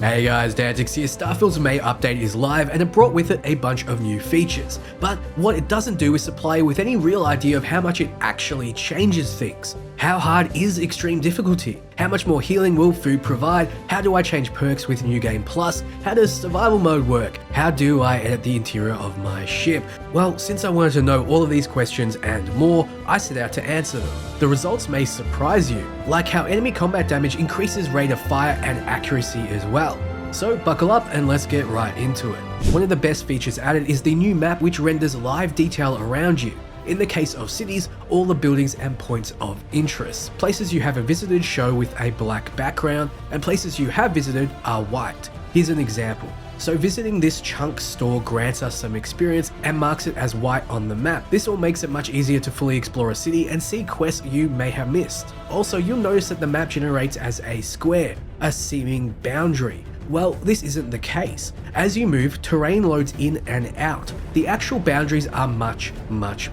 Hey guys, Dantix here. Starfield's May update is live and it brought with it a bunch of new features. But what it doesn't do is supply you with any real idea of how much it actually changes things. How hard is extreme difficulty? How much more healing will food provide? How do I change perks with New Game Plus? How does survival mode work? How do I edit the interior of my ship? Well, since I wanted to know all of these questions and more, I set out to answer them. The results may surprise you, like how enemy combat damage increases rate of fire and accuracy as well. So buckle up and let's get right into it. One of the best features added is the new map, which renders live detail around you. In the case of cities, all the buildings and points of interest. Places you haven't visited show with a black background, and places you have visited are white. Here's an example. So visiting this chunk store grants us some experience and marks it as white on the map. This all makes it much easier to fully explore a city and see quests you may have missed. Also, you'll notice that the map generates as a square, a seeming boundary. Well, this isn't the case. As you move, terrain loads in and out. The actual boundaries are much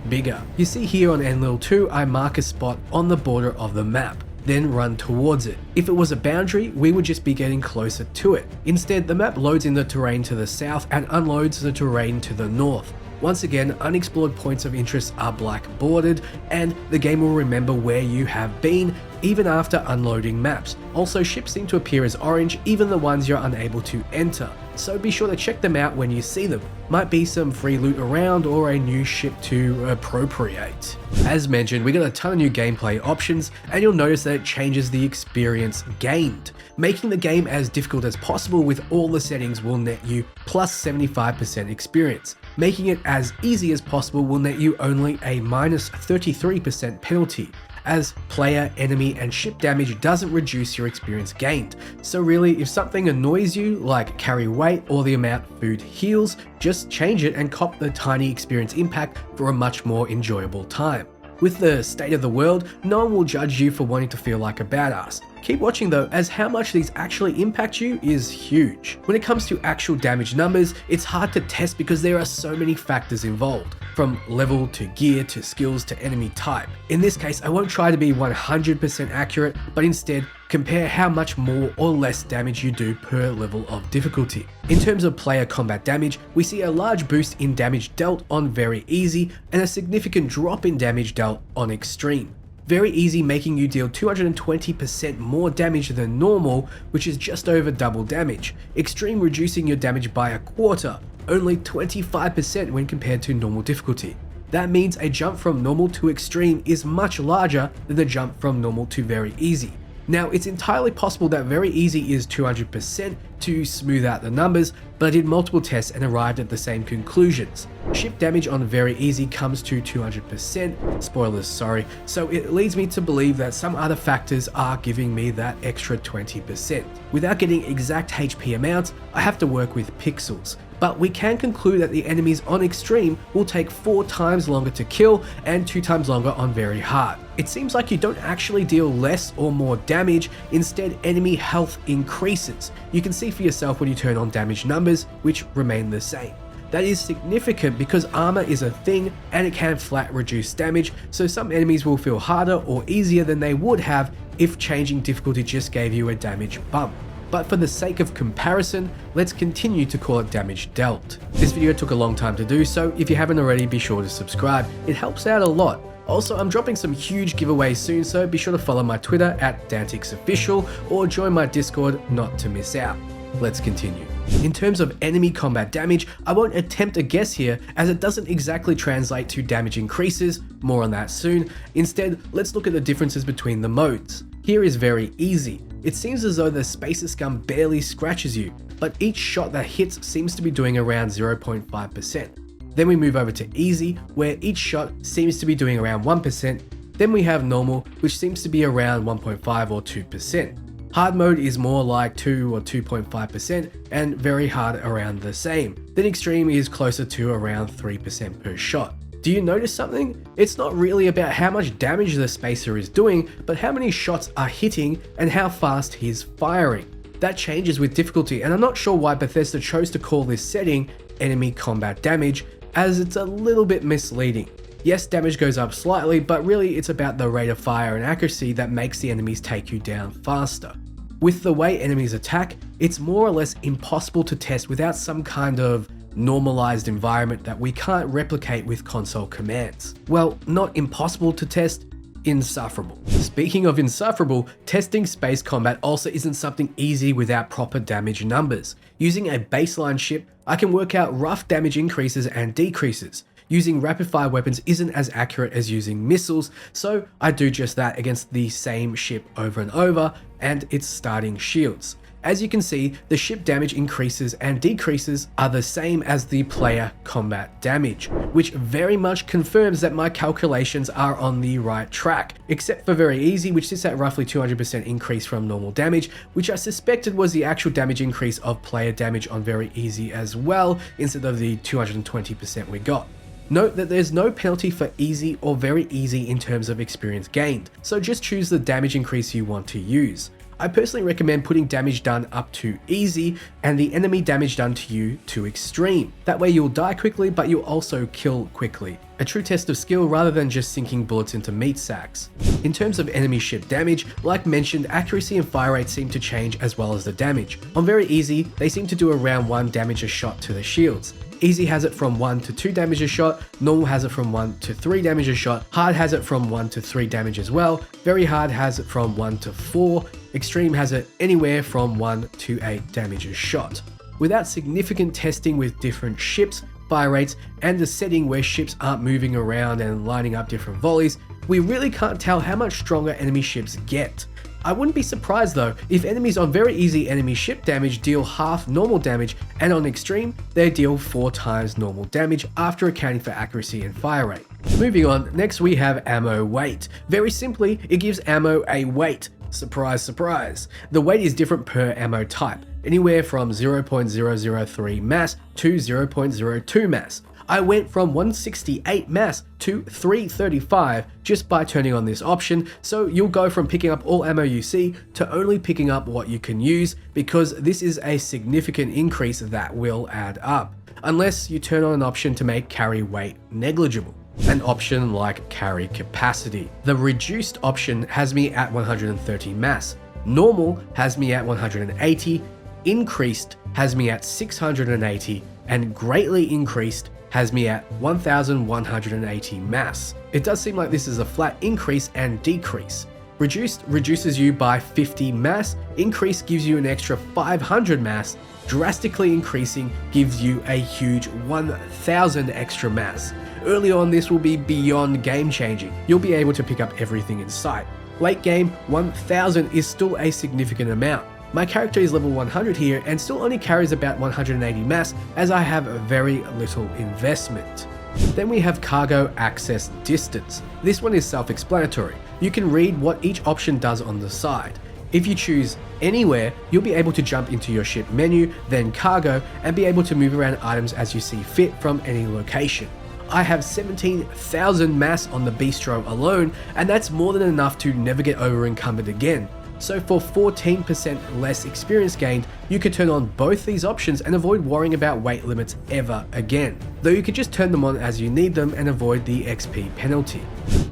bigger. You see here on Enlil 2, I mark a spot on the border of the map, then run towards it. If it was a boundary, we would just be getting closer to it. Instead, the map loads in the terrain to the south and unloads the terrain to the north. Once again, unexplored points of interest are black bordered, and the game will remember where you have been, even after unloading maps. Also, ships seem to appear as orange, even the ones you're unable to enter. So be sure to check them out when you see them. Might be some free loot around or a new ship to appropriate. As mentioned, we got a ton of new gameplay options, and you'll notice that it changes the experience gained. Making the game as difficult as possible with all the settings will net you plus 75% experience. Making it as easy as possible will net you only a minus 33% penalty, as player, enemy, and ship damage doesn't reduce your experience gained. So really, if something annoys you, like carry weight or the amount food heals, just change it and cop the tiny experience impact for a much more enjoyable time. With the state of the world, no one will judge you for wanting to feel like a badass. Keep watching though, as how much these actually impact you is huge. When it comes to actual damage numbers, it's hard to test because there are so many factors involved, from level to gear to skills to enemy type. In this case, I won't try to be 100% accurate, but instead compare how much more or less damage you do per level of difficulty. In terms of player combat damage, we see a large boost in damage dealt on very easy and a significant drop in damage dealt on extreme. Very easy making you deal 220% more damage than normal, which is just over double damage. Extreme reducing your damage by a quarter, only 25% when compared to normal difficulty. That means a jump from normal to extreme is much larger than the jump from normal to very easy. Now, it's entirely possible that very easy is 200% to smooth out the numbers, but I did multiple tests and arrived at the same conclusions. Ship damage on very easy comes to 200%, spoilers sorry, so it leads me to believe that some other factors are giving me that extra 20%. Without getting exact HP amounts, I have to work with pixels. But we can conclude that the enemies on extreme will take 4 times longer to kill and 2 times longer on very hard. It seems like you don't actually deal less or more damage, instead enemy health increases. You can see for yourself when you turn on damage numbers, which remain the same. That is significant because armor is a thing and it can flat reduce damage, so some enemies will feel harder or easier than they would have if changing difficulty just gave you a damage bump. But for the sake of comparison, let's continue to call it damage dealt. This video took a long time to do, so if you haven't already, be sure to subscribe. It helps out a lot. Also, I'm dropping some huge giveaways soon, so be sure to follow my Twitter @DantixOfficial or join my Discord not to miss out. Let's continue. In terms of enemy combat damage, I won't attempt a guess here as it doesn't exactly translate to damage increases, more on that soon. Instead, let's look at the differences between the modes. Here is very easy. It seems as though the Spacer Scum barely scratches you, but each shot that hits seems to be doing around 0.5%. Then we move over to easy, where each shot seems to be doing around 1%. Then we have normal, which seems to be around 1.5 or 2%. Hard mode is more like 2 or 2.5%, and very hard around the same. Then extreme is closer to around 3% per shot. Do you notice something? It's not really about how much damage the Spacer is doing, but how many shots are hitting and how fast he's firing. That changes with difficulty, and I'm not sure why Bethesda chose to call this setting enemy combat damage, as it's a little bit misleading. Yes, damage goes up slightly, but really it's about the rate of fire and accuracy that makes the enemies take you down faster. With the way enemies attack, it's more or less impossible to test without some kind of normalized environment that we can't replicate with console commands. Well, not impossible to test, insufferable. Speaking of insufferable, testing space combat also isn't something easy without proper damage numbers. Using a baseline ship, I can work out rough damage increases and decreases. Using rapid-fire weapons isn't as accurate as using missiles, so I do just that against the same ship over and over, and its starting shields. As you can see, the ship damage increases and decreases are the same as the player combat damage, which very much confirms that my calculations are on the right track, except for very easy, which sits at roughly 200% increase from normal damage, which I suspected was the actual damage increase of player damage on very easy as well, instead of the 220% we got. Note that there's no penalty for easy or very easy in terms of experience gained, so just choose the damage increase you want to use. I personally recommend putting damage done up to easy and the enemy damage done to you to extreme. That way you'll die quickly, but you'll also kill quickly. A true test of skill rather than just sinking bullets into meat sacks. In terms of enemy ship damage, like mentioned, accuracy and fire rate seem to change as well as the damage. On very easy, they seem to do around 1 damage a shot to the shields. Easy has it from 1 to 2 damage a shot, normal has it from 1 to 3 damage a shot, hard has it from 1 to 3 damage as well, very hard has it from 1 to 4, extreme has it anywhere from 1 to 8 damage a shot. Without significant testing with different ships, fire rates, and the setting where ships aren't moving around and lining up different volleys, we really can't tell how much stronger enemy ships get. I wouldn't be surprised though if enemies on very easy enemy ship damage deal half normal damage, and on extreme they deal 4 times normal damage after accounting for accuracy and fire rate. Moving on, next we have ammo weight. Very simply, it gives ammo a weight. Surprise, surprise. The weight is different per ammo type, anywhere from 0.003 mass to 0.02 mass. I went from 168 mass to 335 just by turning on this option, so you'll go from picking up all ammo you see to only picking up what you can use, because this is a significant increase that will add up, unless you turn on an option to make carry weight negligible. An option like carry capacity. The reduced option has me at 130 mass, normal has me at 180, increased has me at 680, and greatly increased has me at 1180 mass. It does seem like this is a flat increase and decrease. Reduced reduces you by 50 mass, increase gives you an extra 500 mass, drastically increasing gives you a huge 1000 extra mass. Early on this will be beyond game changing, you'll be able to pick up everything in sight. Late game, 1000 is still a significant amount. My character is level 100 here and still only carries about 180 mass as I have very little investment. Then we have cargo access distance. This one is self-explanatory. You can read what each option does on the side. If you choose anywhere, you'll be able to jump into your ship menu, then cargo, and be able to move around items as you see fit from any location. I have 17,000 mass on the bistro alone, and that's more than enough to never get over encumbered again. So for 14% less experience gained, you could turn on both these options and avoid worrying about weight limits ever again. Though you could just turn them on as you need them and avoid the XP penalty.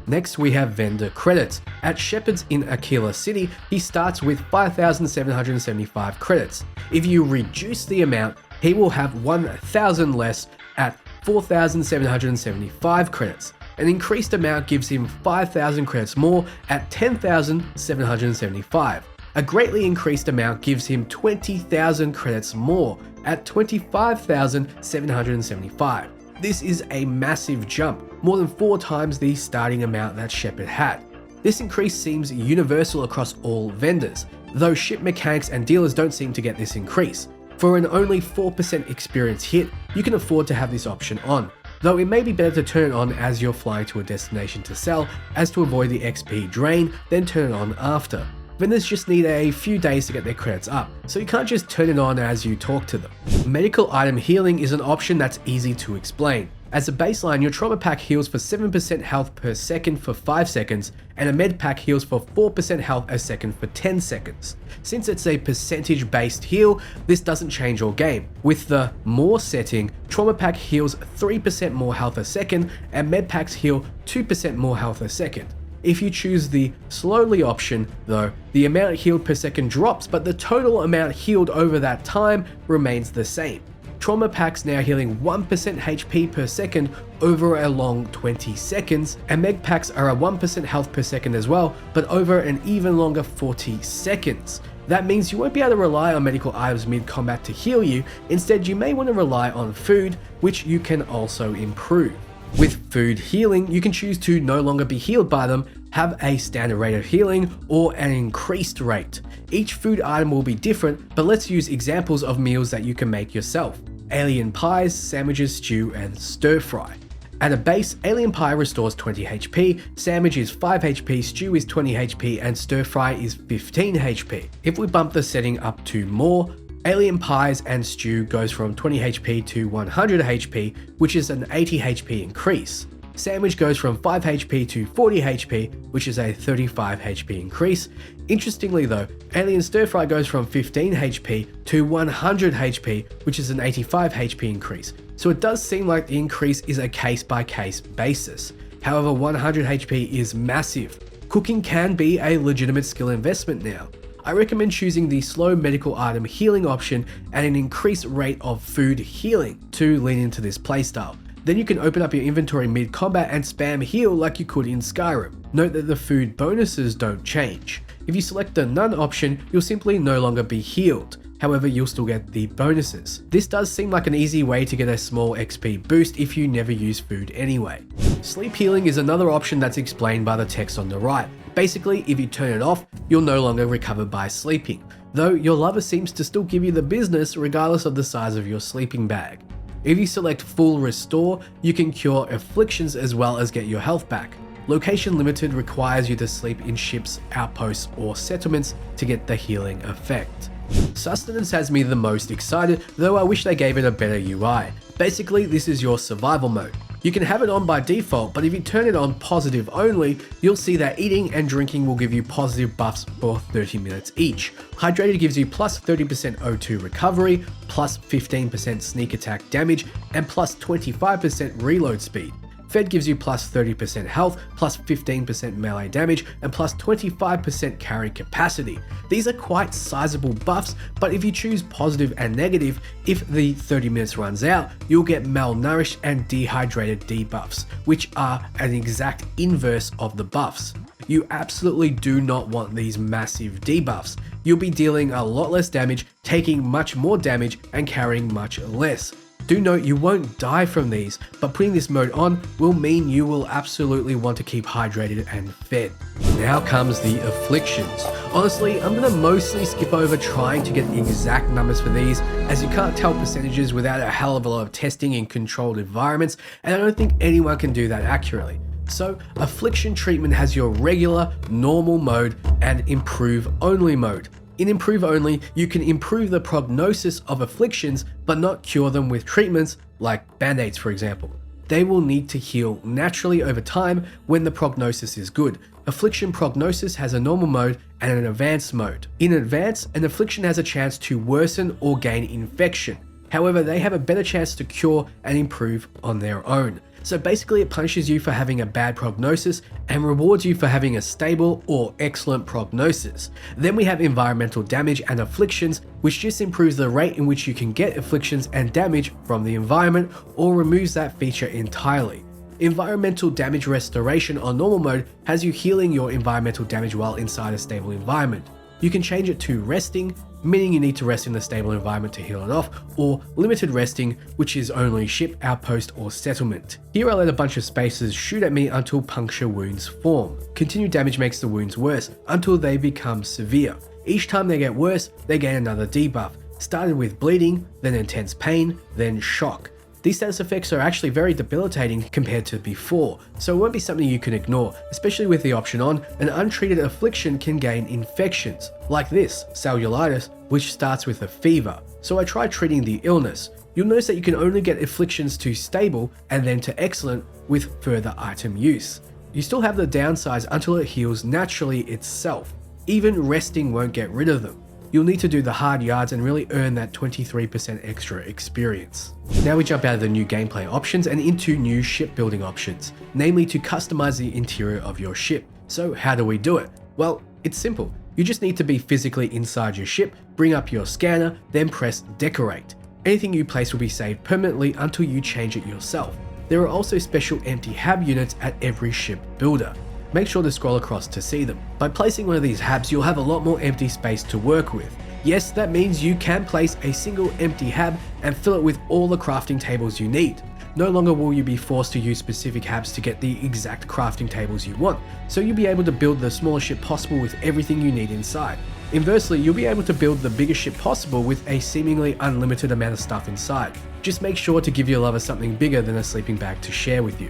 Next we have vendor credits. At Shepard's in Aquila City, he starts with 5,775 credits. If you reduce the amount, he will have 1,000 less at 4,775 credits. An increased amount gives him 5,000 credits more at 10,775. A greatly increased amount gives him 20,000 credits more at 25,775. This is a massive jump, more than 4 times the starting amount that Shepard had. This increase seems universal across all vendors, though ship mechanics and dealers don't seem to get this increase. For an only 4% experience hit, you can afford to have this option on, though it may be better to turn it on as you're flying to a destination to sell, as to avoid the XP drain, then turn it on after. Vendors just need a few days to get their credits up, so you can't just turn it on as you talk to them. Medical item healing is an option that's easy to explain. As a baseline, your trauma pack heals for 7% health per second for 5 seconds, and a med pack heals for 4% health a second for 10 seconds. Since it's a percentage based heal, this doesn't change your game. With the more setting, trauma pack heals 3% more health a second, and med packs heal 2% more health a second. If you choose the slowly option, though, the amount healed per second drops, but the total amount healed over that time remains the same. Trauma packs now healing 1% HP per second over a long 20 seconds, and Meg packs are a 1% health per second as well, but over an even longer 40 seconds. That means you won't be able to rely on medical items mid-combat to heal you. Instead, you may want to rely on food, which you can also improve. With food healing, you can choose to no longer be healed by them, have a standard rate of healing, or an increased rate. Each food item will be different, but let's use examples of meals that you can make yourself. Alien pies, sandwiches, stew, and stir fry. At a base, alien pie restores 20 HP, sandwich is 5 HP, stew is 20 HP, and stir fry is 15 HP. If we bump the setting up to more, alien pies and stew goes from 20 HP to 100 HP, which is an 80 HP increase. Sandwich goes from 5 HP to 40 HP, which is a 35 HP increase. Interestingly though, alien stir fry goes from 15 HP to 100 HP, which is an 85 HP increase. So it does seem like the increase is a case by case basis. However, 100 HP is massive. Cooking can be a legitimate skill investment now. I recommend choosing the slow medical item healing option and an increased rate of food healing to lean into this playstyle. Then you can open up your inventory mid-combat and spam heal like you could in Skyrim. Note that the food bonuses don't change. If you select the none option, you'll simply no longer be healed. However, you'll still get the bonuses. This does seem like an easy way to get a small XP boost if you never use food anyway. Sleep healing is another option that's explained by the text on the right. Basically, if you turn it off, you'll no longer recover by sleeping, though your lover seems to still give you the business regardless of the size of your sleeping bag. If you select full restore, you can cure afflictions as well as get your health back. Location limited requires you to sleep in ships, outposts, or settlements to get the healing effect. Sustenance has me the most excited, though I wish they gave it a better UI. Basically, this is your survival mode. You can have it on by default, but if you turn it on positive only, you'll see that eating and drinking will give you positive buffs for 30 minutes each. Hydrated gives you plus 30% O2 recovery, plus 15% sneak attack damage, and plus 25% reload speed. Fed gives you plus 30% health, plus 15% melee damage, and plus 25% carry capacity. These are quite sizable buffs, but if you choose positive and negative, if the 30 minutes runs out, you'll get malnourished and dehydrated debuffs, which are an exact inverse of the buffs. You absolutely do not want these massive debuffs. You'll be dealing a lot less damage, taking much more damage, and carrying much less. Do note you won't die from these, but putting this mode on will mean you will absolutely want to keep hydrated and fed. Now comes the afflictions. Honestly, I'm gonna mostly skip over trying to get the exact numbers for these, as you can't tell percentages without a hell of a lot of testing in controlled environments, and I don't think anyone can do that accurately. So, affliction treatment has your regular, normal mode and improve only mode. In Improve Only, you can improve the prognosis of afflictions, but not cure them with treatments like band-aids, for example. They will need to heal naturally over time when the prognosis is good. Affliction prognosis has a normal mode and an advanced mode. In advanced, an affliction has a chance to worsen or gain infection. However, they have a better chance to cure and improve on their own. So basically it punishes you for having a bad prognosis and rewards you for having a stable or excellent prognosis. Then we have environmental damage and afflictions, which just improves the rate in which you can get afflictions and damage from the environment or removes that feature entirely. Environmental damage restoration on normal mode has you healing your environmental damage while inside a stable environment. You can change it to resting, meaning you need to rest in the stable environment to heal it off, or limited resting, which is only ship, outpost, or settlement. Here I let a bunch of spacers shoot at me until puncture wounds form. Continued damage makes the wounds worse until they become severe. Each time they get worse, they gain another debuff, started with bleeding, then intense pain, then shock. These status effects are actually very debilitating compared to before, so it won't be something you can ignore, especially with the option on. An untreated affliction can gain infections, like this, cellulitis, which starts with a fever. So I tried treating the illness. You'll notice that you can only get afflictions to stable and then to excellent with further item use. You still have the downsides until it heals naturally itself. Even resting won't get rid of them. you'll need to do the hard yards and really earn that 23% extra experience. Now we jump out of the new gameplay options and into new shipbuilding options, namely to customize the interior of your ship. So how do we do it? Well, it's simple. You just need to be physically inside your ship, bring up your scanner, then press decorate. Anything you place will be saved permanently until you change it yourself. There are also special empty hab units at every ship builder. Make sure to scroll across to see them. By placing one of these habs, you'll have a lot more empty space to work with. Yes, that means you can place a single empty hab and fill it with all the crafting tables you need. No longer will you be forced to use specific habs to get the exact crafting tables you want, so you'll be able to build the smallest ship possible with everything you need inside. Inversely, you'll be able to build the biggest ship possible with a seemingly unlimited amount of stuff inside. Just make sure to give your lover something bigger than a sleeping bag to share with you.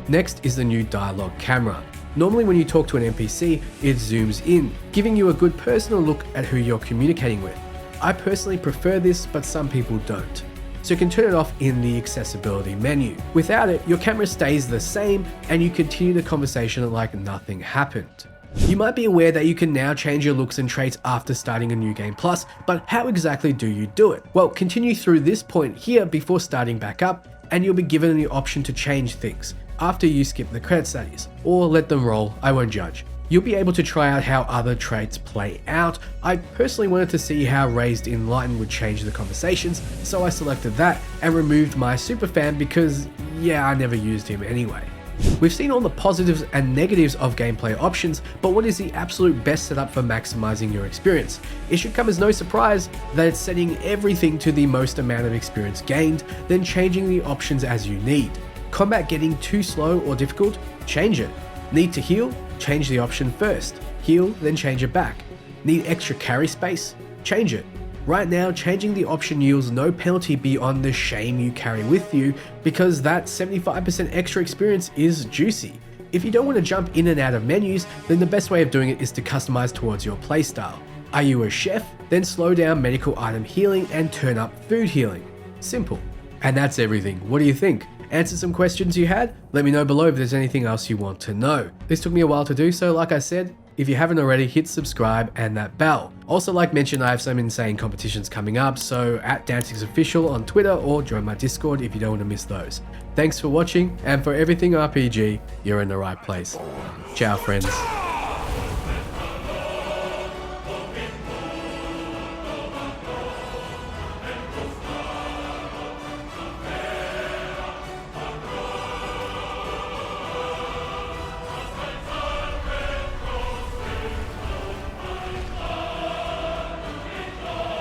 Next is the new dialogue camera. Normally when you talk to an NPC, it zooms in, giving you a good personal look at who you're communicating with. I personally prefer this, but some people don't. So you can turn it off in the accessibility menu. Without it, your camera stays the same and you continue the conversation like nothing happened. You might be aware that you can now change your looks and traits after starting a new game plus, but how exactly do you do it? Well, continue through this point here before starting back up, and you'll be given the option to change things, after you skip the credits that is, or let them roll, I won't judge. You'll be able to try out how other traits play out. I personally wanted to see how Raised Enlightened would change the conversations, so I selected that and removed my superfan because, yeah, I never used him anyway. We've seen all the positives and negatives of gameplay options, but what is the absolute best setup for maximizing your experience? It should come as no surprise that it's setting everything to the most amount of experience gained, then changing the options as you need. Combat getting too slow or difficult? Change it. Need to heal? Change the option first. Heal, then change it back. Need extra carry space? Change it. Right now, changing the option yields no penalty beyond the shame you carry with you, because that 75% extra experience is juicy. If you don't want to jump in and out of menus, then the best way of doing it is to customize towards your playstyle. Are you a chef? Then slow down medical item healing and turn up food healing. Simple. And that's everything. What do you think? Answer some questions you had? Let me know below if there's anything else you want to know. This took me a while to do, so like I said, if you haven't already, hit subscribe and that bell. Also, like mentioned, I have some insane competitions coming up, so at DanticsOfficial on Twitter or join my Discord if you don't want to miss those. Thanks for watching, and for everything RPG, you're in the right place. Ciao friends.